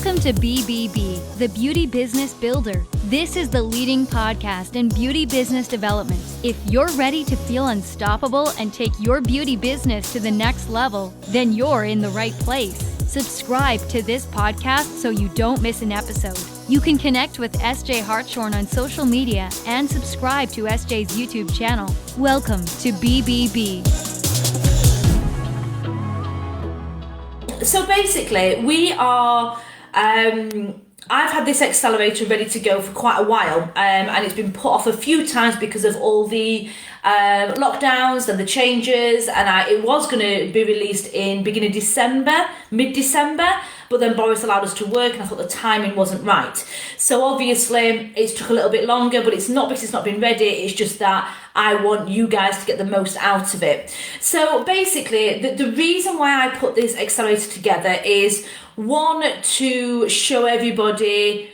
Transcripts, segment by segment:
Welcome to BBB, the Beauty Business Builder. This is the leading podcast in beauty business development. If you're ready to feel unstoppable and take your beauty business to the next level, then you're in the right place. Subscribe to this podcast so you don't miss an episode. You can connect with Essjay Hartshorn on social media and subscribe to Essjay's YouTube channel. Welcome to BBB. So basically, we are, I've had this accelerator ready to go for quite a while, and it's been put off a few times because of all the lockdowns and the changes, and it was going to be released in beginning December, mid-December, but then Boris allowed us to work and I thought the timing wasn't right. So obviously it's took a little bit longer, but it's not because it's not been ready, it's just that I want you guys to get the most out of it. So basically the reason why I put this accelerator together is, one, to show everybody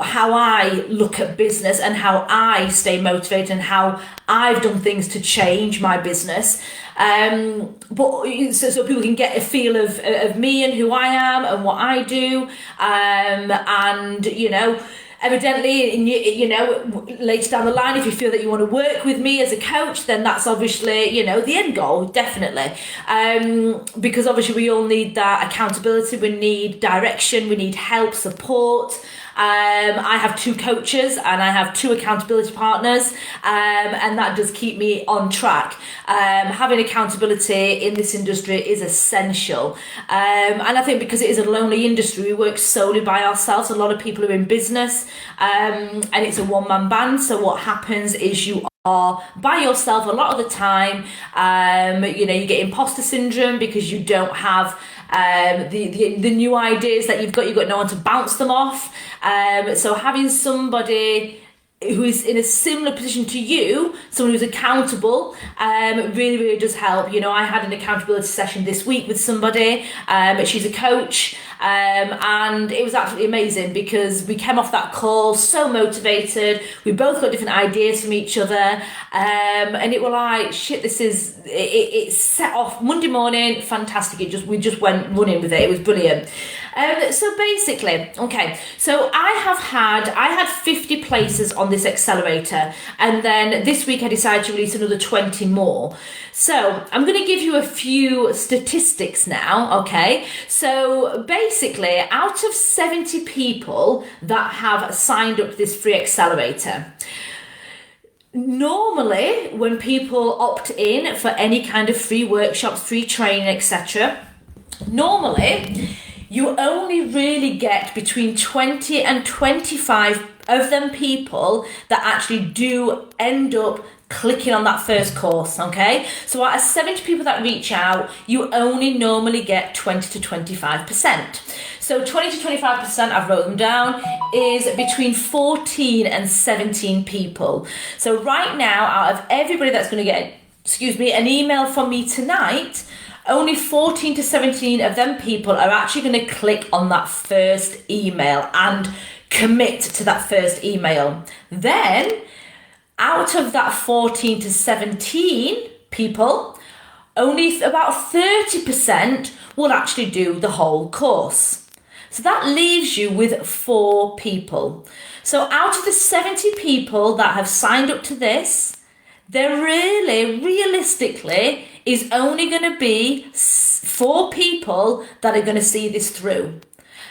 how I look at business and how I stay motivated and how I've done things to change my business. But so people can get a feel of me and who I am and what I do. And, you know, evidently, you know, later down the line, if you feel that you want to work with me as a coach, then that's obviously, you know, the end goal, definitely. Because obviously we all need that accountability, we need direction, we need help, support. I have 2 coaches and I have 2 accountability partners, and that does keep me on track. Having accountability in this industry is essential. And I think because it is a lonely industry, we work solely by ourselves. A lot of people are in business, and it's a one-man band. So what happens is you are by yourself a lot of the time. You know, you get imposter syndrome because you don't have the new ideas that you've got no one to bounce them off. So having somebody who is in a similar position to you, someone who's accountable, really does help. You know, I had an accountability session this week with somebody, she's a coach, and it was absolutely amazing because we came off that call so motivated. We both got different ideas from each other, and it was like, shit, it set off Monday morning, fantastic. We just went running with it. It was brilliant. So basically, okay, so I had 50 places on this accelerator, and then this week I decided to release another 20 more. So I'm going to give you a few statistics now, okay? So basically, out of 70 people that have signed up to this free accelerator, normally when people opt in for any kind of free workshops, free training, etc., normally you only really get between 20 and 25 of them people that actually do end up clicking on that first course, okay? So out of 70 people that reach out, you only normally get 20 to 25%. So 20 to 25%, I've wrote them down, is between 14 and 17 people. So right now, out of everybody that's going to get, an email from me tonight, only 14 to 17 of them people are actually going to click on that first email and commit to that first email. Then, out of that 14 to 17 people, only about 30% will actually do the whole course. So that leaves you with 4 people. So out of the 70 people that have signed up to this, there really, realistically, is only going to be 4 people that are going to see this through.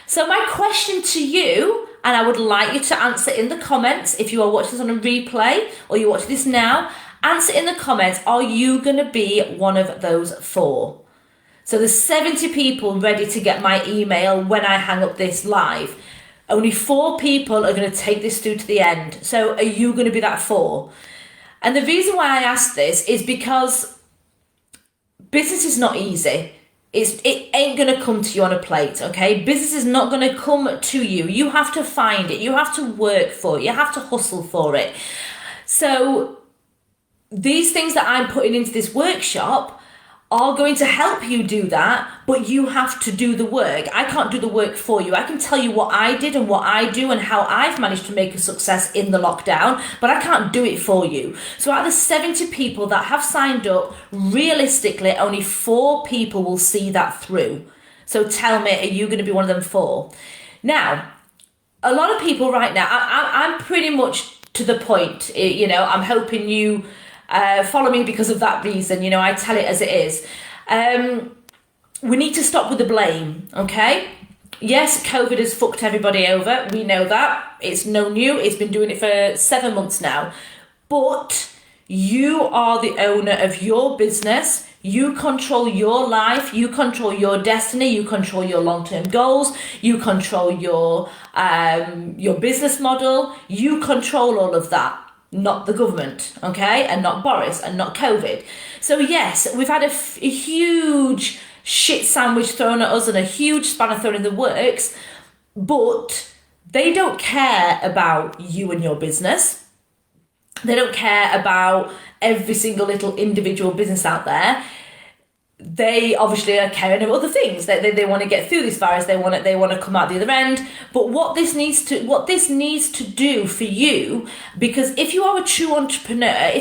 So my question to you, and I would like you to answer in the comments, if you are watching this on a replay or you watch this now, answer in the comments, are you going to be one of those 4? So there's 70 people ready to get my email when I hang up this live. Only 4 people are going to take this through to the end. So are you going to be that 4? And the reason why I ask this is because business is not easy. It ain't going to come to you on a plate, okay? Business is not going to come to you. You have to find it. You have to work for it. You have to hustle for it. So these things that I'm putting into this workshop are going to help you do that, but you have to do the work. I can't do the work for you. I can tell you what I did and what I do and how I've managed to make a success in the lockdown, but I can't do it for you. So out of the 70 people that have signed up, realistically, only 4 people will see that through. So tell me, are you going to be one of them 4? Now, a lot of people right now, I'm pretty much to the point, I'm hoping you follow me because of that reason. I tell it as it is. We need to stop with the blame, okay? Yes, COVID has fucked everybody over. We know that. It's no new. It's been doing it for 7 months now. But you are the owner of your business. You control your life. You control your destiny. You control your long-term goals. You control your business model. You control all of that, not the government, okay? And not Boris and not COVID. So yes, we've had a huge shit sandwich thrown at us and a huge spanner thrown in the works, but they don't care about you and your business. They don't care about every single little individual business out there. They obviously are caring about other things. They want to get through this virus. They want to come out the other end. But what this needs to do for you, because if you are a true entrepreneur,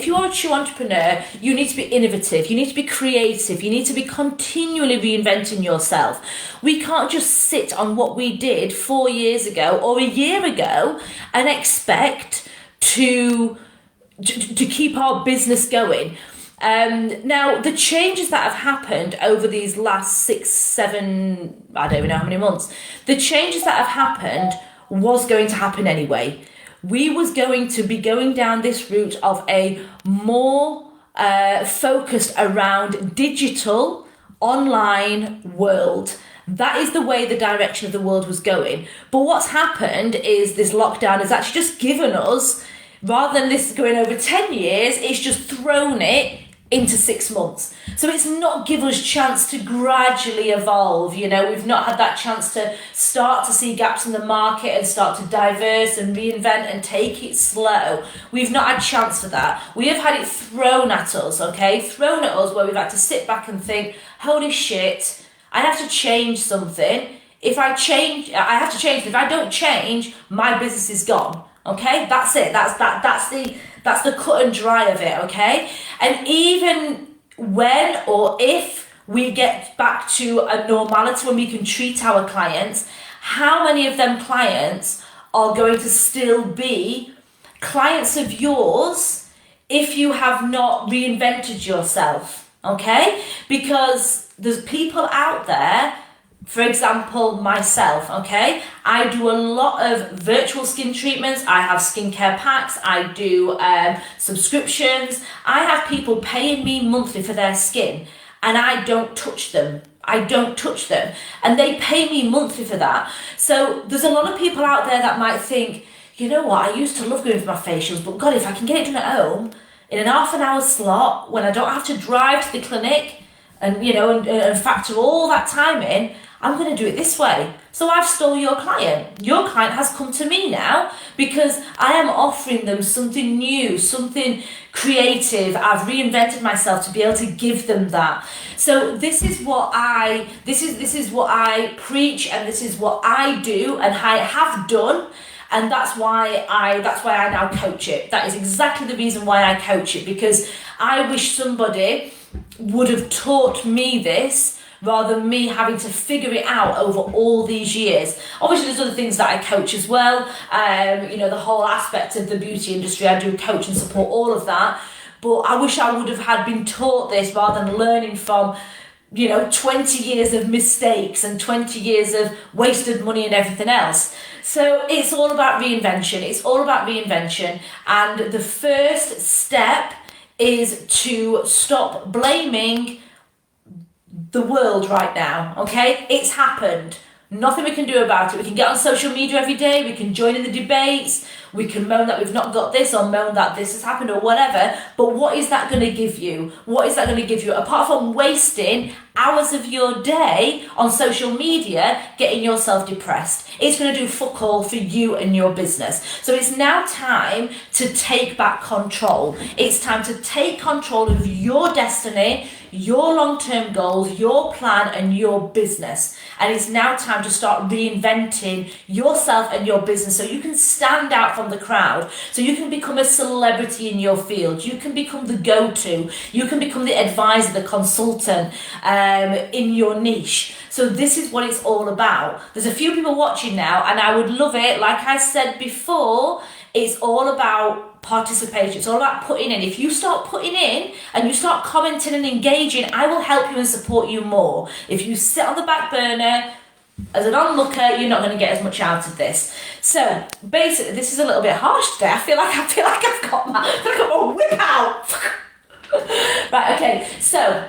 you need to be innovative. You need to be creative. You need to be continually reinventing yourself. We can't just sit on what we did 4 years ago or a year ago and expect to keep our business going. Now, the changes that have happened over these last 6, 7, I don't even know how many months, the changes that have happened was going to happen anyway. We was going to be going down this route of a more focused around digital, online world. That is the way the direction of the world was going. But what's happened is this lockdown has actually just given us, rather than this going over 10 years, it's just thrown it into 6 months. So it's not given us chance to gradually evolve. We've not had that chance to start to see gaps in the market and start to diverse and reinvent and take it slow. We've not had chance for that. We have had it thrown at us, okay? Thrown at us where we've had to sit back and think, holy shit, I have to change something. If I change, I have to change. If I don't change, my business is gone. Okay, that's it. That's the cut and dry of it. Okay, and even when or if we get back to a normality when we can treat our clients, how many of them clients are going to still be clients of yours if you have not reinvented yourself? Okay, because there's people out there. For example, myself, okay? I do a lot of virtual skin treatments. I have skincare packs. I do subscriptions. I have people paying me monthly for their skin and I don't touch them. And they pay me monthly for that. So there's a lot of people out there that might think, you know what, I used to love going for my facials, but God, if I can get it done at home in an half an hour slot when I don't have to drive to the clinic and, and factor all that time in, I'm going to do it this way. So I've stole your client. Your client has come to me now because I am offering them something new, something creative. I've reinvented myself to be able to give them that. So this is what I preach, and this is what I do and I have done. And that's why I now coach it. That is exactly the reason why I coach it, because I wish somebody would have taught me this rather than me having to figure it out over all these years. Obviously, there's other things that I coach as well. The whole aspect of the beauty industry, I do coach and support all of that. But I wish I would have been taught this rather than learning from 20 years of mistakes and 20 years of wasted money and everything else. So it's all about reinvention. And the first step is to stop blaming the world right now, okay? It's happened. Nothing we can do about it. We can get on social media every day. We can join in the debates. We can moan that we've not got this or moan that this has happened or whatever. But what is that going to give you? Apart from wasting hours of your day on social media getting yourself depressed? It's going to do fuck all for you and your business. So it's now time to take back control. It's time to take control of your destiny, your long-term goals, your plan, and your business. And it's now time to start reinventing yourself and your business so you can stand out from the crowd, so you can become a celebrity in your field, you can become the go-to, you can become the advisor, the consultant in your niche. So this is what it's all about. There's a few people watching now, and I would love it. Like I said before, it's all about participation. It's all about putting in. If you start putting in and you start commenting and engaging, I will help you and support you more. If you sit on the back burner as an onlooker, you're not going to get as much out of this. So basically, this is a little bit harsh today. I feel like I've got my whip out. Right, okay. So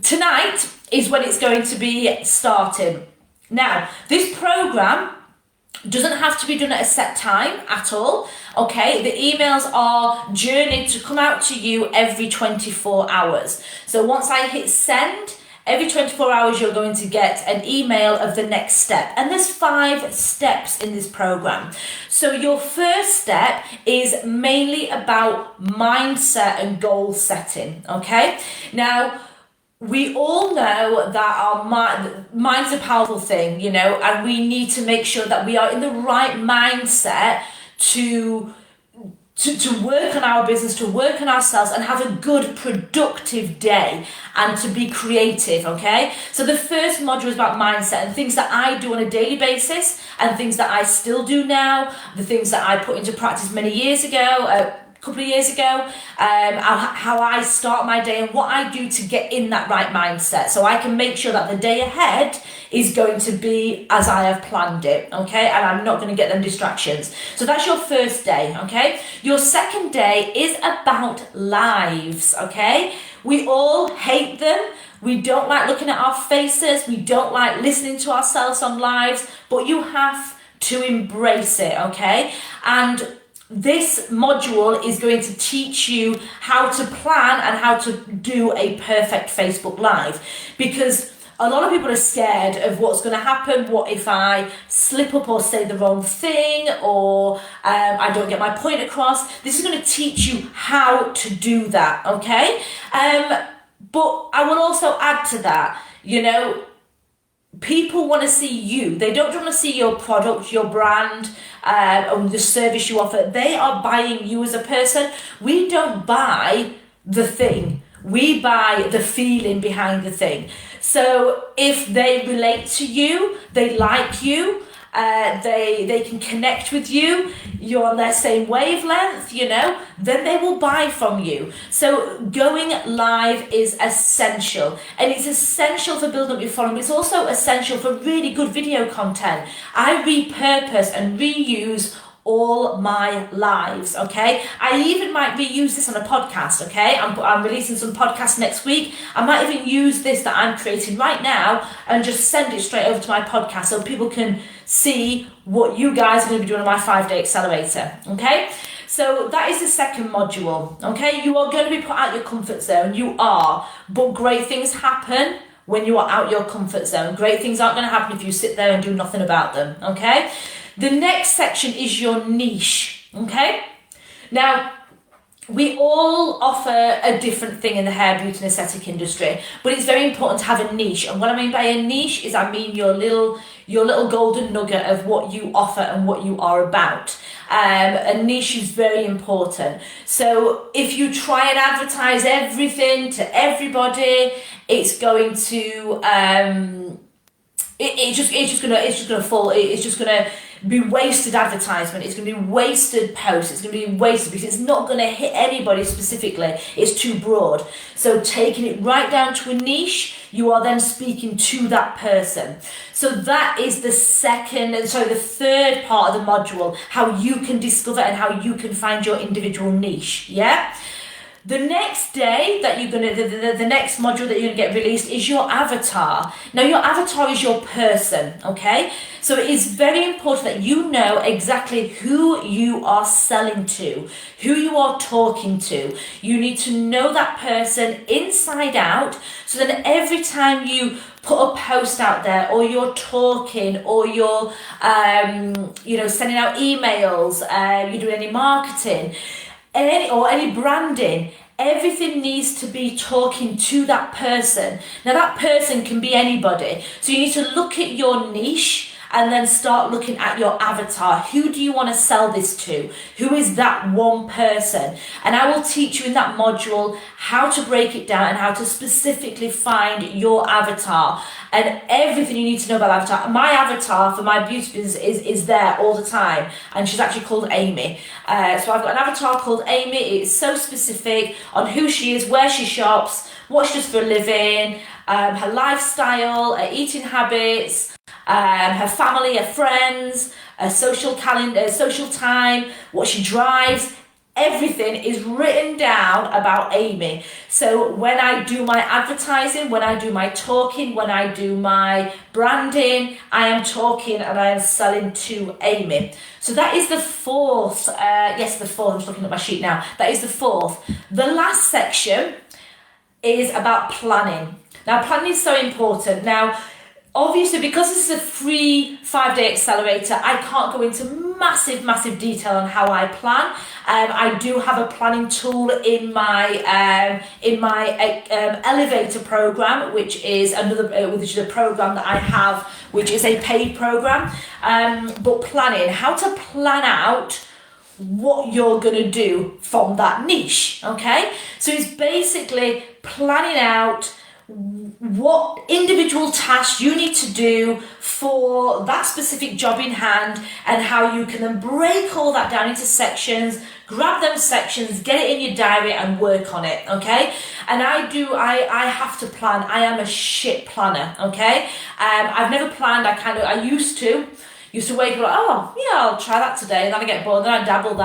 tonight is when it's going to be starting. Now, this program doesn't have to be done at a set time at all, okay? The emails are journeyed to come out to you every 24 hours. So once I hit send, every 24 hours you're going to get an email of the next step. And there's 5 steps in this program. So your first step is mainly about mindset and goal setting, okay? Now, we all know that our mind's a powerful thing, you know, and we need to make sure that we are in the right mindset to work on our business, to work on ourselves and have a good, productive day and to be creative, okay? So the first module is about mindset and things that I do on a daily basis and things that I still do now, the things that I put into practice many years ago, couple of years ago, how I start my day and what I do to get in that right mindset so I can make sure that the day ahead is going to be as I have planned it, okay? And I'm not going to get them distractions. So that's your first day, okay? Your second day is about lives, okay? We all hate them. We don't like looking at our faces. We don't like listening to ourselves on lives, but you have to embrace it, okay? And this module is going to teach you how to plan and how to do a perfect Facebook Live, because a lot of people are scared of what's going to happen. What if I slip up or say the wrong thing, or I don't get my point across? This is going to teach you how to do that, okay? But I will also add to that, you know, people want to see you. They don't want to see your product, your brand, or the service you offer. They are buying you as a person. We don't buy the thing. We buy the feeling behind the thing. So if they relate to you, they like you, they can connect with you, you're on their same wavelength, you know, then they will buy from you. So going live is essential, and it's essential for building up your following. It's also essential for really good video content. I repurpose and reuse all my lives, okay? I even might reuse this on a podcast, okay? I'm releasing some podcasts next week. I might even use this that I'm creating right now and just send it straight over to my podcast so people can see what you guys are going to be doing on my 5-day accelerator, okay? So that is the second module, okay? You are going to be put out your comfort zone, you are, but great things happen when you are out your comfort zone. Great things aren't going to happen if you sit there and do nothing about them, okay? The next section is your niche, okay? Now, we all offer a different thing in the hair, beauty and aesthetic industry, but it's very important to have a niche. And what I mean by a niche is I mean your little golden nugget of what you offer and what you are about. A niche is very important. So if you try and advertise everything to everybody, it's going to it's just gonna fall. It's just gonna be wasted advertisement. It's gonna be wasted posts. It's gonna be wasted because it's not gonna hit anybody specifically. It's too broad. So taking it right down to a niche, you are then speaking to that person. So that is the third part of the module, how you can discover and how you can find your individual niche. Yeah. The next day that you're gonna, the next module that you're gonna get released is your avatar. Now your avatar is your person, okay? So it is very important that you know exactly who you are selling to, who you are talking to. You need to know that person inside out, so then every time you put a post out there, or you're talking, or you're, sending out emails, you're doing any marketing, or any branding, everything needs to be talking to that person. Now that person can be anybody. So you need to look at your niche and then start looking at your avatar. Who do you want to sell this to? Who is that one person? And I will teach you in that module how to break it down and how to specifically find your avatar and everything you need to know about avatar. My avatar for my beauty business is there all the time, and she's actually called Amy. So I've got an avatar called Amy. It's so specific on who she is, where she shops, what she does for a living, her lifestyle, her eating habits, her family, her friends, her social calendar, social time, what she drives. Everything is written down about Amy. So when I do my advertising, when I do my talking, when I do my branding, I am talking and I am selling to Amy. So that is the fourth. Yes, the fourth. I'm just looking at my sheet now. That is the fourth. The last section is about planning. Now, planning is so important. Now, obviously, because this is a free 5-day accelerator, I can't go into massive detail on how I plan. I do have a planning tool in my Elevator program, which is a program that I have, which is a paid program. But planning, how to plan out what you're going to do from that niche, okay? So it's basically planning out what individual tasks you need to do for that specific job in hand, and how you can then break all that down into sections, grab them sections, get it in your diary and work on it, okay? And I have to plan. I am a shit planner, okay? I've never planned. I used to wake up like, oh yeah, I'll try that today, and then I get bored, and then I dabble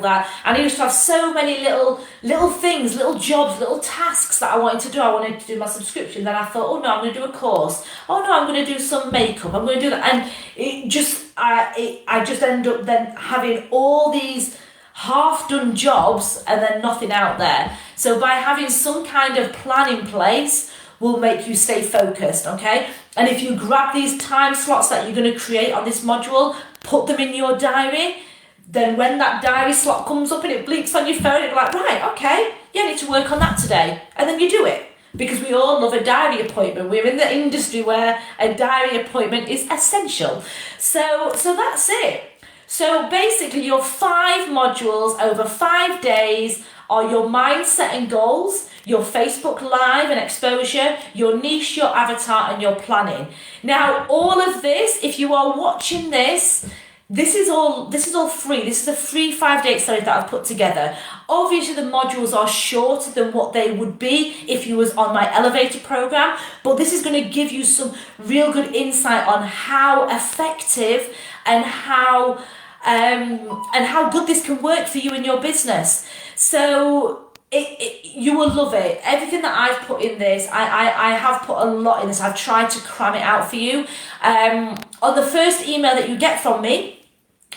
that, and I used to have so many little things, little jobs, little tasks that I wanted to do. I wanted to do my subscription, then I thought, oh no, I'm going to do a course, oh no, I'm going to do some makeup, I'm going to do that, and I just end up then having all these half-done jobs and then nothing out there. So by having some kind of plan in place will make you stay focused, okay? And if you grab these time slots that you're going to create on this module, put them in your diary, then when that diary slot comes up and it blinks on your phone, it'll be like, right, okay, yeah, I need to work on that today. And then you do it. Because we all love a diary appointment. We're in the industry where a diary appointment is essential. So that's it. So basically your 5 modules over 5 days are your mindset and goals, your Facebook Live and exposure, your niche, your avatar, and your planning. Now, all of this, if you are watching this, this is all free. This is a free 5-day accelerator that I've put together. Obviously, the modules are shorter than what they would be if you was on my Elevator program, but this is going to give you some real good insight on how effective and how good this can work for you in your business. So you will love it. Everything that I've put in this, I have put a lot in this. I've tried to cram it out for you. On the first email that you get from me,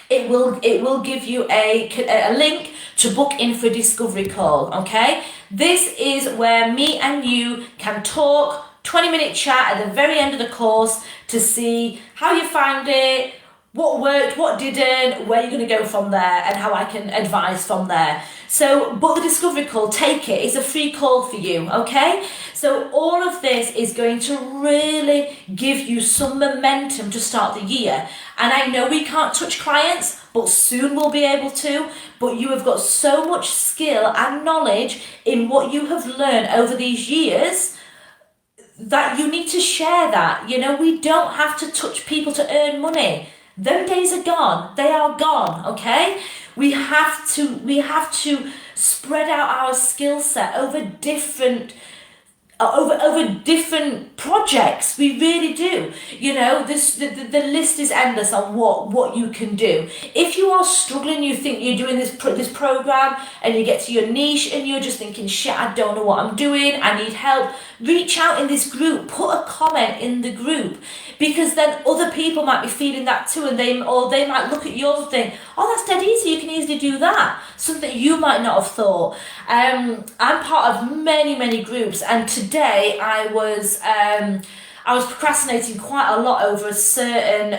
it will give you a link to book in for a discovery call, okay? This is where me and you can talk, 20-minute chat at the very end of the course to see how you found it, what worked, what didn't, where you're going to go from there, and how I can advise from there. So book the discovery call, take it. It's a free call for you, okay? So all of this is going to really give you some momentum to start the year. And I know we can't touch clients, but soon we'll be able to. But you have got so much skill and knowledge in what you have learned over these years that you need to share that. You know, we don't have to touch people to earn money. Them days are gone. They are gone, okay? We have to spread out our skill set over different projects. We really do. You know, the list is endless on what you can do. If you are struggling, you think you're doing this program and you get to your niche and you're just thinking, shit, I don't know what I'm doing, I need help, reach out in this group, put a comment in the group, because then other people might be feeling that too, and they might look at yours and think, oh, that's dead easy, you can easily do that, something you might not have thought. I'm part of many groups, and today I was procrastinating quite a lot over a certain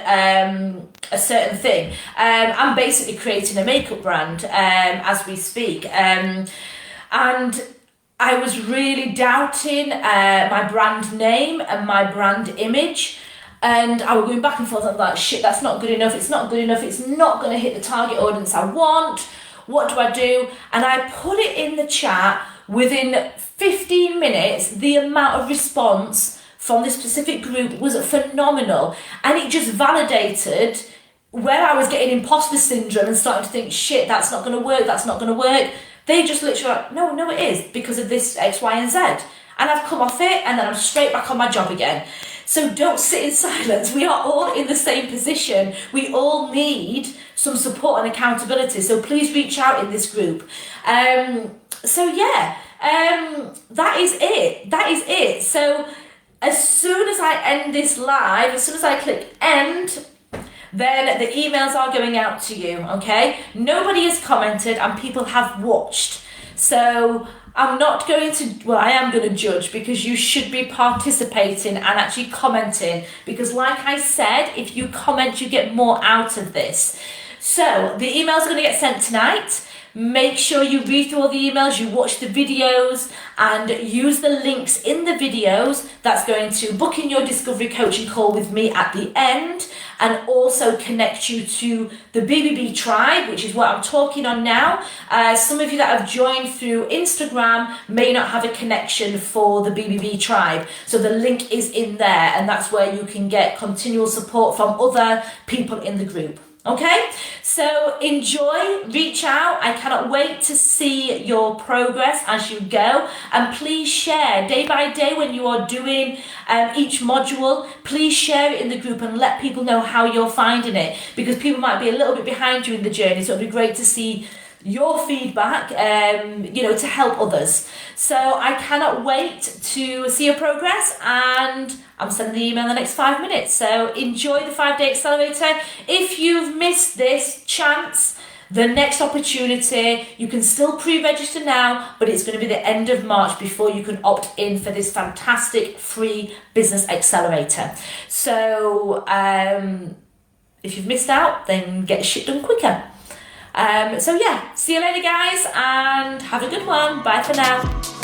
thing. I'm basically creating a makeup brand as we speak, and I was really doubting my brand name and my brand image. And I was going back and forth. I'm like, shit, that's not good enough. It's not good enough. It's not going to hit the target audience I want. What do I do? And I put it in the chat. Within 15 minutes, the amount of response from this specific group was phenomenal. And it just validated where I was getting imposter syndrome and starting to think, shit, that's not going to work. That's not going to work. They just literally like, no, it is because of this X, Y, and Z. And I've come off it and then I'm straight back on my job again. So don't sit in silence. We are all in the same position. We all need some support and accountability. So please reach out in this group. That is it. That is it. So as soon as I end this live, as soon as I click end, then the emails are going out to you, okay? Nobody has commented and people have watched. So I'm not going to, well, I am going to judge because you should be participating and actually commenting because like I said, if you comment, you get more out of this. So the emails are going to get sent tonight. Make sure you read through all the emails, you watch the videos and use the links in the videos. That's going to book in your discovery coaching call with me at the end and also connect you to the BBB tribe, which is what I'm talking on now. Some of you that have joined through Instagram may not have a connection for the BBB tribe. So the link is in there and that's where you can get continual support from other people in the group. Okay, so enjoy, reach out. I cannot wait to see your progress as you go. And please share day by day when you are doing each module. Please share it in the group and let people know how you're finding it because people might be a little bit behind you in the journey. So it'll be great to see your feedback, to help others. So I cannot wait to see your progress and I'm sending the email in the next 5 minutes. So enjoy the 5-day accelerator. If you've missed this chance, the next opportunity, you can still pre-register now, but it's going to be the end of March before you can opt in for this fantastic free business accelerator. So if you've missed out, then get shit done quicker. See you later guys and have a good one. Bye for now.